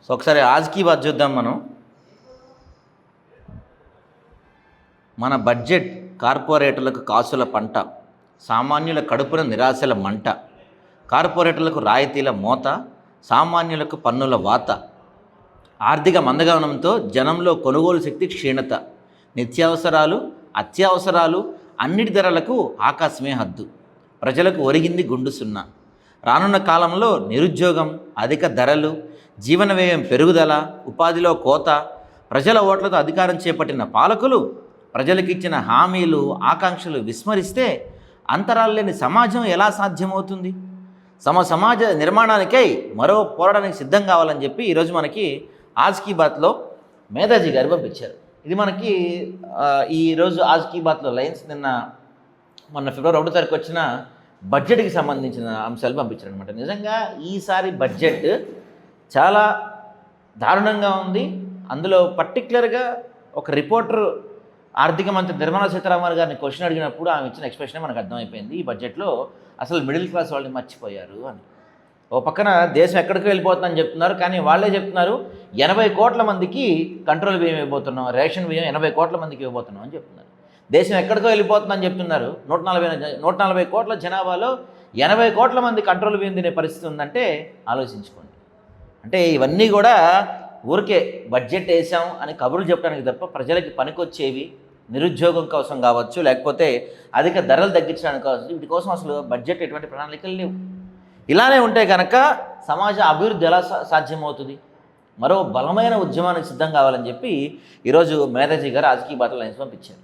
So ఒకసారి ఆజ్ కీ బాత్ చూద్దాం మనం. మన బడ్జెట్ కార్పొరేటర్లకు కాసుల పంట, సామాన్యుల కడుపున నిరాశల మంట. కార్పొరేటర్లకు రాయితీల మోత, సామాన్యులకు పన్నుల వాత. ఆర్థిక మందగమనంతో జనంలో కొనుగోలు శక్తి క్షీణత. నిత్యావసరాలు, అత్యవసరాలు అన్నిటి ధరలకు ఆకాశమే హద్దు. ప్రజలకు ఒరిగింది గుండు సున్నా. రానున్న కాలంలో నిరుద్యోగం, అధిక ధరలు, జీవన వ్యయం పెరుగుదల, ఉపాధిలో కోత. ప్రజల ఓట్లతో అధికారం చేపట్టిన పాలకులు ప్రజలకిచ్చిన హామీలు, ఆకాంక్షలు విస్మరిస్తే అంతరాలు లేని సమాజం ఎలా సాధ్యమవుతుంది? సమాజ నిర్మాణానికై మరో పోరాటానికి సిద్ధం కావాలని చెప్పి ఈరోజు మనకి ఆజ్ కీ బాత్లో మేధాజీ గారు పంపించారు. ఇది మనకి ఈరోజు ఆజ్ కీ బాత్లో లైన్స్ మొన్న ఫిబ్రవరి 1వ తారీఖు వచ్చిన బడ్జెట్కి సంబంధించిన అంశాలు పంపించారు అనమాట. నిజంగా ఈసారి బడ్జెట్ చాలా దారుణంగా ఉంది. అందులో పర్టికులర్గా ఒక రిపోర్టర్ ఆర్థిక మంత్రి నిర్మలా సీతారామన్ గారిని క్వశ్చన్ అడిగినప్పుడు ఆమె ఇచ్చిన ఎక్స్ప్రెషనే మనకు అర్థమైపోయింది. ఈ బడ్జెట్లో అసలు మిడిల్ క్లాస్ వాళ్ళని మర్చిపోయారు అని. ఓ పక్కన దేశం ఎక్కడికి వెళ్ళిపోతుందని చెప్తున్నారు, కానీ వాళ్ళే చెప్తున్నారు 80 కోట్ల మందికి కంట్రోల్ బియ్యం ఇవ్వబోతున్నాం, రేషన్ బియ్యం 80 కోట్ల మందికి ఇవ్వబోతున్నాం అని చెప్తున్నారు. దేశం ఎక్కడికో వెళ్ళిపోతుందని చెప్తున్నారు. 140 కోట్ల జనాభాలో 80 కోట్ల మంది కంట్రోల్ బియ్యం తినే పరిస్థితి ఉందంటే ఆలోచించుకోండి. అంటే ఇవన్నీ కూడా ఊరికే బడ్జెట్ వేసాం అని కబుర్లు చెప్పడానికి తప్ప ప్రజలకి పనికొచ్చేవి, నిరుద్యోగం కోసం కావచ్చు, లేకపోతే అధిక ధరలు తగ్గించడానికి కావచ్చు, వీటి కోసం అసలు బడ్జెట్ ఎటువంటి ప్రణాళికలు లేవు. ఇలానే ఉంటే కనుక సమాజ అభివృద్ధి ఎలా సాధ్యమవుతుంది? మరో బలమైన ఉద్యమానికి సిద్ధం కావాలని చెప్పి ఈరోజు మేధాజీ గారు ఆజ్ కీ బాత్ లైన్స్ పంపించారు.